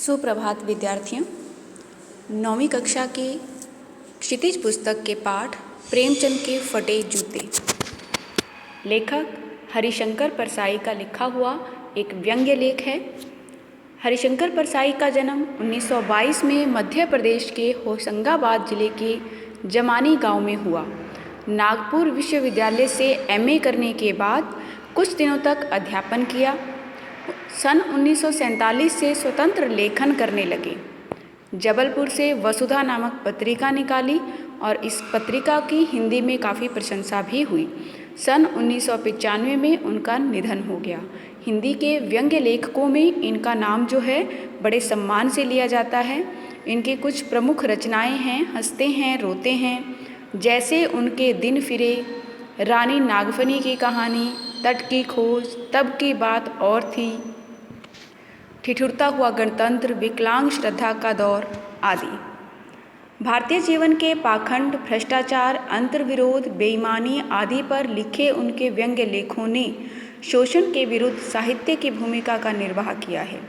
सुप्रभात विद्यार्थियों। 9वीं कक्षा की क्षितिज पुस्तक के पाठ प्रेमचंद के फटे जूते। लेखक हरिशंकर परसाई का लिखा हुआ एक व्यंग्य लेख है। हरिशंकर परसाई का जन्म 1922 में मध्य प्रदेश के होशंगाबाद जिले के जमानी गांव में हुआ। नागपुर विश्वविद्यालय से एमए करने के बाद कुछ दिनों तक अध्यापन किया। सन 1947 से स्वतंत्र लेखन करने लगे। जबलपुर से वसुधा नामक पत्रिका निकाली और इस पत्रिका की हिंदी में काफ़ी प्रशंसा भी हुई। सन 1995 में उनका निधन हो गया। हिंदी के व्यंग्य लेखकों में इनका नाम जो है बड़े सम्मान से लिया जाता है। इनके कुछ प्रमुख रचनाएं हैं हंसते हैं रोते हैं, जैसे उनके दिन फिरे, रानी नागफनी की कहानी, तट की खोज, तब की बात और थी, ठिठुरता हुआ गणतंत्र, विकलांग श्रद्धा का दौर आदि। भारतीय जीवन के पाखंड, भ्रष्टाचार, अंतर्विरोध, बेईमानी आदि पर लिखे उनके व्यंग्य लेखों ने शोषण के विरुद्ध साहित्य की भूमिका का निर्वाह किया है।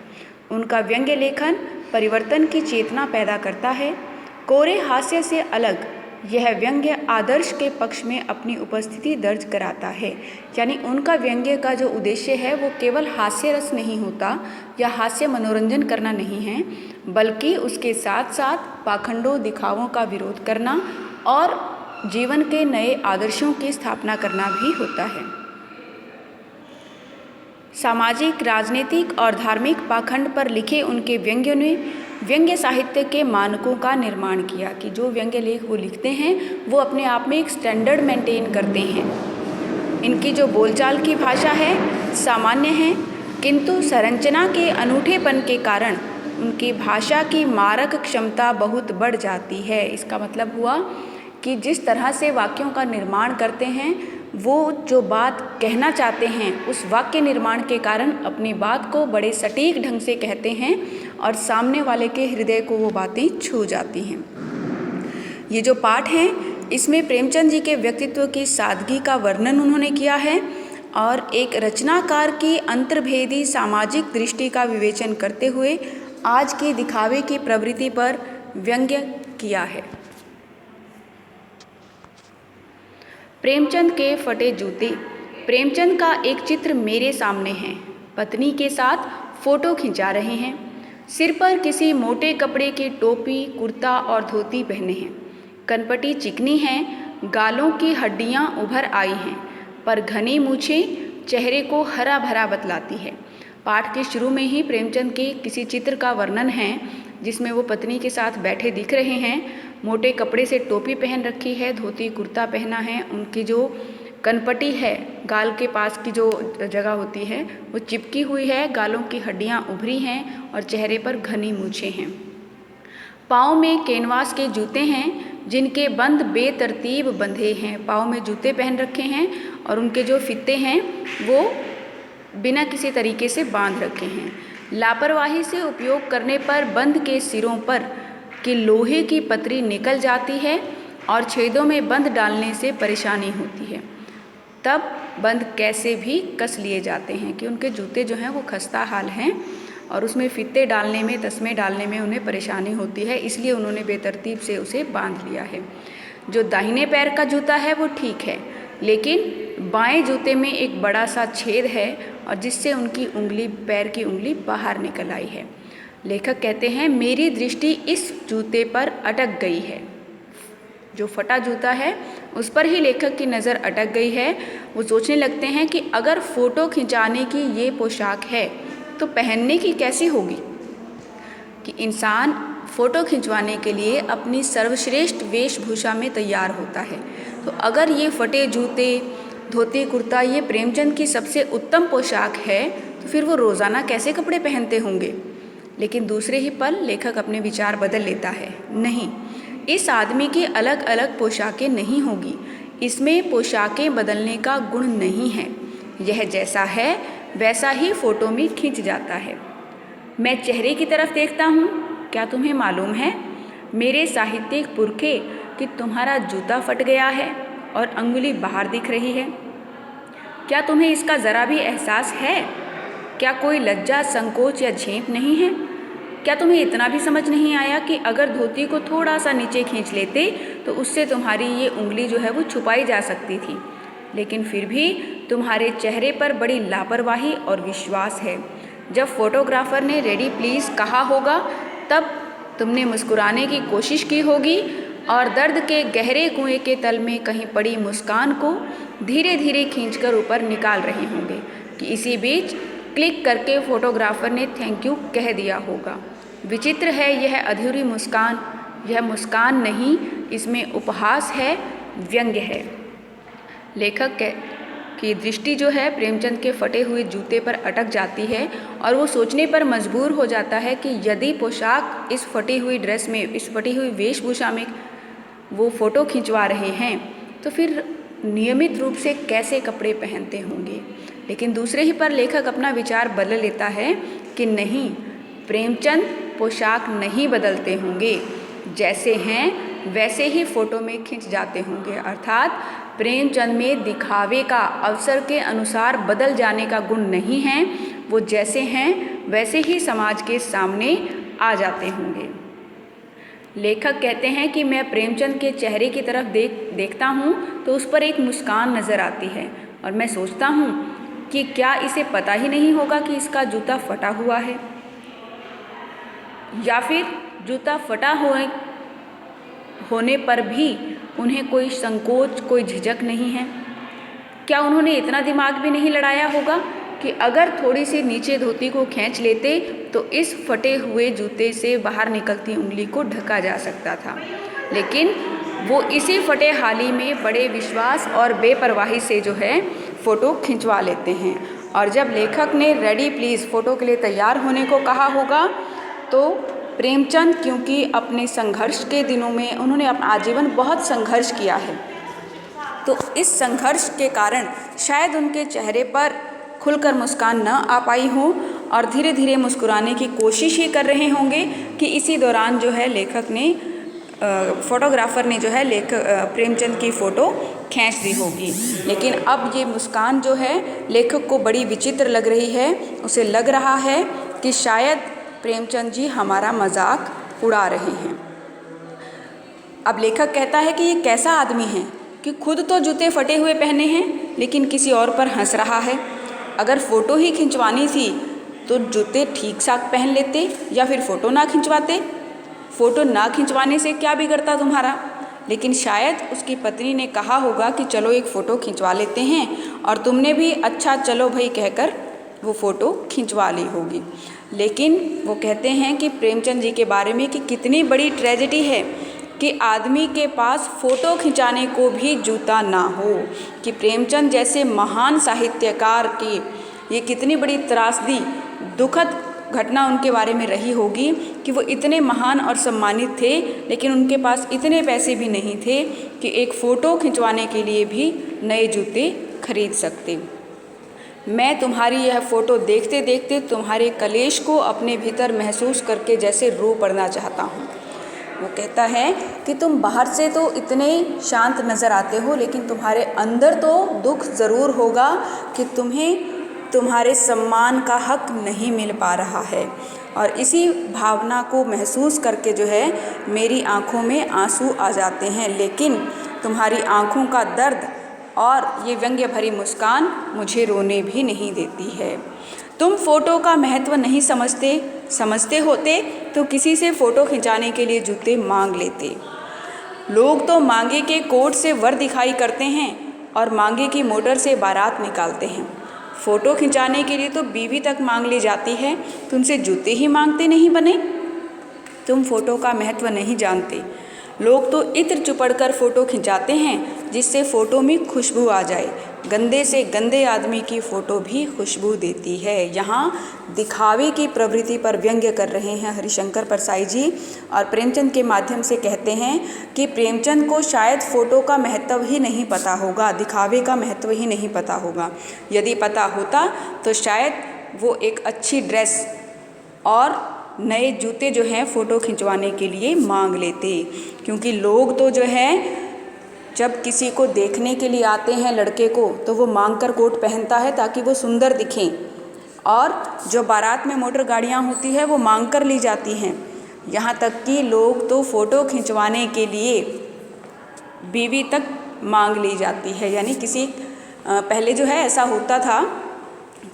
उनका व्यंग्य लेखन परिवर्तन की चेतना पैदा करता है। कोरे हास्य से अलग यह व्यंग्य आदर्श के पक्ष में अपनी उपस्थिति दर्ज कराता है। यानी उनका व्यंग्य का जो उद्देश्य है वो केवल हास्य रस नहीं होता या हास्य मनोरंजन करना नहीं है, बल्कि उसके साथ साथ पाखंडों, दिखावों का विरोध करना और जीवन के नए आदर्शों की स्थापना करना भी होता है। सामाजिक, राजनीतिक और धार्मिक पाखंड पर लिखे उनके व्यंग्यों ने व्यंग्य साहित्य के मानकों का निर्माण किया कि जो व्यंग्य लेख वो लिखते हैं वो अपने आप में एक स्टैंडर्ड मेंटेन करते हैं। इनकी जो बोलचाल की भाषा है सामान्य है, किंतु संरचना के अनूठेपन के कारण उनकी भाषा की मारक क्षमता बहुत बढ़ जाती है। इसका मतलब हुआ कि जिस तरह से वाक्यों का निर्माण करते हैं वो जो बात कहना चाहते हैं उस वाक्य निर्माण के कारण अपनी बात को बड़े सटीक ढंग से कहते हैं और सामने वाले के हृदय को वो बातें छू जाती हैं। ये जो पाठ है इसमें प्रेमचंद जी के व्यक्तित्व की सादगी का वर्णन उन्होंने किया है और एक रचनाकार की अंतर्भेदी सामाजिक दृष्टि का विवेचन करते हुए आज के दिखावे की प्रवृत्ति पर व्यंग्य किया है। प्रेमचंद के फटे जूते। प्रेमचंद का एक चित्र मेरे सामने है। पत्नी के साथ फोटो खिंचा रहे हैं। सिर पर किसी मोटे कपड़े की टोपी, कुर्ता और धोती पहने हैं। कनपटी चिकनी है, गालों की हड्डियां उभर आई हैं, पर घनी मूछें चेहरे को हरा भरा बतलाती है। पाठ के शुरू में ही प्रेमचंद के किसी चित्र का वर्णन है जिसमें वो पत्नी के साथ बैठे दिख रहे हैं। मोटे कपड़े से टोपी पहन रखी है, धोती कुर्ता पहना है, उनकी जो कनपटी है, गाल के पास की जो जगह होती है वो चिपकी हुई है, गालों की हड्डियां उभरी हैं और चेहरे पर घनी मूछें हैं। पाँव में कैनवास के जूते हैं जिनके बंद बेतरतीब बंधे हैं। पाँव में जूते पहन रखे हैं और उनके जो फीते हैं वो बिना किसी तरीके से बांध रखे हैं। लापरवाही से उपयोग करने पर बंद के सिरों पर कि लोहे की पतरी निकल जाती है और छेदों में बंद डालने से परेशानी होती है। तब बंद कैसे भी कस लिए जाते हैं कि उनके जूते जो हैं वो खस्ता हाल हैं और उसमें फीते डालने में, तस्मे डालने में उन्हें परेशानी होती है, इसलिए उन्होंने बेतरतीब से उसे बांध लिया है। जो दाहिने पैर का जूता है वो ठीक है, लेकिन बाएं जूते में एक बड़ा सा छेद है और जिससे उनकी उंगली, पैर की उंगली बाहर निकल आई है। लेखक कहते हैं मेरी दृष्टि इस जूते पर अटक गई है। जो फटा जूता है उस पर ही लेखक की नज़र अटक गई है। वो सोचने लगते हैं कि अगर फ़ोटो खिंचाने की ये पोशाक है तो पहनने की कैसी होगी। कि इंसान फ़ोटो खिंचवाने के लिए अपनी सर्वश्रेष्ठ वेशभूषा में तैयार होता है, तो अगर ये फटे जूते, धोती कुर्ता ये प्रेमचंद की सबसे उत्तम पोशाक है तो फिर वो रोज़ाना कैसे कपड़े पहनते होंगे। लेकिन दूसरे ही पल लेखक अपने विचार बदल लेता है। नहीं, इस आदमी की अलग अलग पोशाकें नहीं होगी, इसमें पोशाकें बदलने का गुण नहीं है, यह जैसा है वैसा ही फ़ोटो में खिंच जाता है। मैं चेहरे की तरफ देखता हूँ, क्या तुम्हें मालूम है मेरे साहित्यिक पुरखे कि तुम्हारा जूता फट गया है और अंगुली बाहर दिख रही है। क्या तुम्हें इसका ज़रा भी एहसास है? क्या कोई लज्जा, संकोच या झेप नहीं है? क्या तुम्हें इतना भी समझ नहीं आया कि अगर धोती को थोड़ा सा नीचे खींच लेते तो उससे तुम्हारी ये उंगली जो है वो छुपाई जा सकती थी, लेकिन फिर भी तुम्हारे चेहरे पर बड़ी लापरवाही और विश्वास है। जब फोटोग्राफर ने रेडी प्लीज़ कहा होगा तब तुमने मुस्कुराने की कोशिश की होगी और दर्द के गहरे कुएं के तल में कहीं पड़ी मुस्कान को धीरे धीरे खींचकर ऊपर निकाल रहे होंगे कि इसी बीच क्लिक करके फोटोग्राफर ने थैंक यू कह दिया होगा। विचित्र है यह अधूरी मुस्कान, यह मुस्कान नहीं, इसमें उपहास है, व्यंग्य है। लेखक की दृष्टि जो है प्रेमचंद के फटे हुए जूते पर अटक जाती है और वो सोचने पर मजबूर हो जाता है कि यदि पोशाक इस फटी हुई ड्रेस में, इस फटी हुई वेशभूषा में वो फ़ोटो खिंचवा रहे हैं तो फिर नियमित रूप से कैसे कपड़े पहनते होंगे। लेकिन दूसरे ही पर लेखक अपना विचार बदल लेता है कि नहीं, प्रेमचंद पोशाक नहीं बदलते होंगे, जैसे हैं वैसे ही फ़ोटो में खिंच जाते होंगे। अर्थात प्रेमचंद में दिखावे का, अवसर के अनुसार बदल जाने का गुण नहीं है, वो जैसे हैं वैसे ही समाज के सामने आ जाते होंगे। लेखक कहते हैं कि मैं प्रेमचंद के चेहरे की तरफ देखता हूँ तो उस पर एक मुस्कान नज़र आती है और मैं सोचता हूँ कि क्या इसे पता ही नहीं होगा कि इसका जूता फटा हुआ है, या फिर जूता फटा होने पर भी उन्हें कोई संकोच, कोई झिझक नहीं है। क्या उन्होंने इतना दिमाग भी नहीं लड़ाया होगा कि अगर थोड़ी सी नीचे धोती को खींच लेते तो इस फटे हुए जूते से बाहर निकलती उंगली को ढका जा सकता था। लेकिन वो इसी फटे हाली में बड़े विश्वास और बेपरवाही से जो है फ़ोटो खिंचवा लेते हैं। और जब लेखक ने रेडी प्लीज़ फ़ोटो के लिए तैयार होने को कहा होगा तो प्रेमचंद, क्योंकि अपने संघर्ष के दिनों में उन्होंने अपना आजीवन बहुत संघर्ष किया है, तो इस संघर्ष के कारण शायद उनके चेहरे पर खुलकर मुस्कान न आ पाई हो और धीरे धीरे मुस्कुराने की कोशिश ही कर रहे होंगे कि इसी दौरान जो है लेखक ने फोटोग्राफर ने जो है प्रेमचंद की फ़ोटो खींच दी होगी। लेकिन अब ये मुस्कान जो है लेखक को बड़ी विचित्र लग रही है। उसे लग रहा है कि शायद प्रेमचंद जी हमारा मजाक उड़ा रहे हैं। अब लेखक कहता है कि ये कैसा आदमी है कि खुद तो जूते फटे हुए पहने हैं लेकिन किसी और पर हंस रहा है। अगर फ़ोटो ही खिंचवानी थी तो जूते ठीक ठाक पहन लेते या फिर फ़ोटो ना खिंचवाते। फ़ोटो ना खिंचवाने से क्या बिगड़ता तुम्हारा। लेकिन शायद उसकी पत्नी ने कहा होगा कि चलो एक फ़ोटो खिंचवा लेते हैं और तुमने भी अच्छा चलो भाई कहकर वो फ़ोटो खिंचवा ली होगी। लेकिन वो कहते हैं कि प्रेमचंद जी के बारे में कि कितनी बड़ी ट्रेजेडी है कि आदमी के पास फ़ोटो खिंचाने को भी जूता ना हो, कि प्रेमचंद जैसे महान साहित्यकार की ये कितनी बड़ी त्रासदी, दुखद घटना उनके बारे में रही होगी कि वो इतने महान और सम्मानित थे लेकिन उनके पास इतने पैसे भी नहीं थे कि एक फ़ोटो खिंचवाने के लिए भी नए जूते खरीद सकते। मैं तुम्हारी यह फ़ोटो देखते देखते तुम्हारे कलेश को अपने भीतर महसूस करके जैसे रो पड़ना चाहता हूँ। वो कहता है कि तुम बाहर से तो इतने शांत नज़र आते हो लेकिन तुम्हारे अंदर तो दुख ज़रूर होगा कि तुम्हें तुम्हारे सम्मान का हक नहीं मिल पा रहा है। और इसी भावना को महसूस करके जो है मेरी आँखों में आंसू आ जाते हैं, लेकिन तुम्हारी आँखों का दर्द और ये व्यंग्य भरी मुस्कान मुझे रोने भी नहीं देती है। तुम फ़ोटो का महत्व नहीं समझते होते तो किसी से फ़ोटो खिंचाने के लिए जूते मांग लेते। लोग तो मांगे के कोट से वर दिखाई करते हैं और मांगे की मोटर से बारात निकालते हैं। फ़ोटो खिंचाने के लिए तो बीवी तक मांग ली जाती है, तुमसे जूते ही मांगते नहीं बने। तुम फ़ोटो का महत्व नहीं जानते। लोग तो इत्र चुपड़ कर फ़ोटो खिंचाते हैं जिससे फ़ोटो में खुशबू आ जाए। गंदे से गंदे आदमी की फ़ोटो भी खुशबू देती है। यहाँ दिखावे की प्रवृत्ति पर व्यंग्य कर रहे हैं हरिशंकर परसाई जी और प्रेमचंद के माध्यम से कहते हैं कि प्रेमचंद को शायद फ़ोटो का महत्व ही नहीं पता होगा, दिखावे का महत्व ही नहीं पता होगा। यदि पता होता तो शायद वो एक अच्छी ड्रेस और नए जूते जो हैं फ़ोटो खिंचवाने के लिए मांग लेते। क्योंकि लोग तो जो है जब किसी को देखने के लिए आते हैं लड़के को तो वो मांग कर कोट पहनता है ताकि वो सुंदर दिखें और जो बारात में मोटर गाड़ियाँ होती है वो मांग कर ली जाती हैं। यहाँ तक कि लोग तो फ़ोटो खिंचवाने के लिए बीवी तक मांग ली जाती है। यानी किसी पहले जो है ऐसा होता था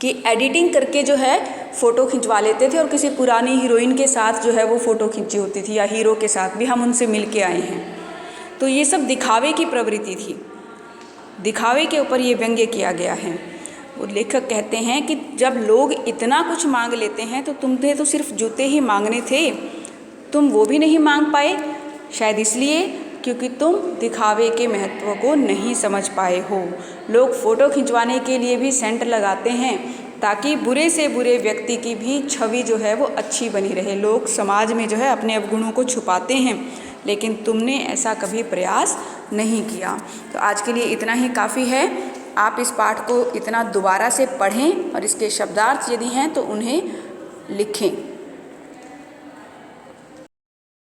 कि एडिटिंग करके जो है फ़ोटो खिंचवा लेते थे और किसी पुरानी हीरोइन के साथ जो है वो फ़ोटो खिंची होती थी, या हीरो के साथ भी हम उनसे मिल के आए हैं। तो ये सब दिखावे की प्रवृत्ति थी, दिखावे के ऊपर ये व्यंग्य किया गया है। वो लेखक कहते हैं कि जब लोग इतना कुछ मांग लेते हैं तो तुम्हें तो सिर्फ जूते ही मांगने थे, तुम वो भी नहीं मांग पाए, शायद इसलिए क्योंकि तुम दिखावे के महत्व को नहीं समझ पाए हो। लोग फ़ोटो खिंचवाने के लिए भी सेंट लगाते हैं ताकि बुरे से बुरे व्यक्ति की भी छवि जो है वो अच्छी बनी रहे। लोग समाज में जो है अपने अवगुणों को छुपाते हैं, लेकिन तुमने ऐसा कभी प्रयास नहीं किया। तो आज के लिए इतना ही काफ़ी है। आप इस पाठ को इतना दोबारा से पढ़ें और इसके शब्दार्थ यदि हैं तो उन्हें लिखें।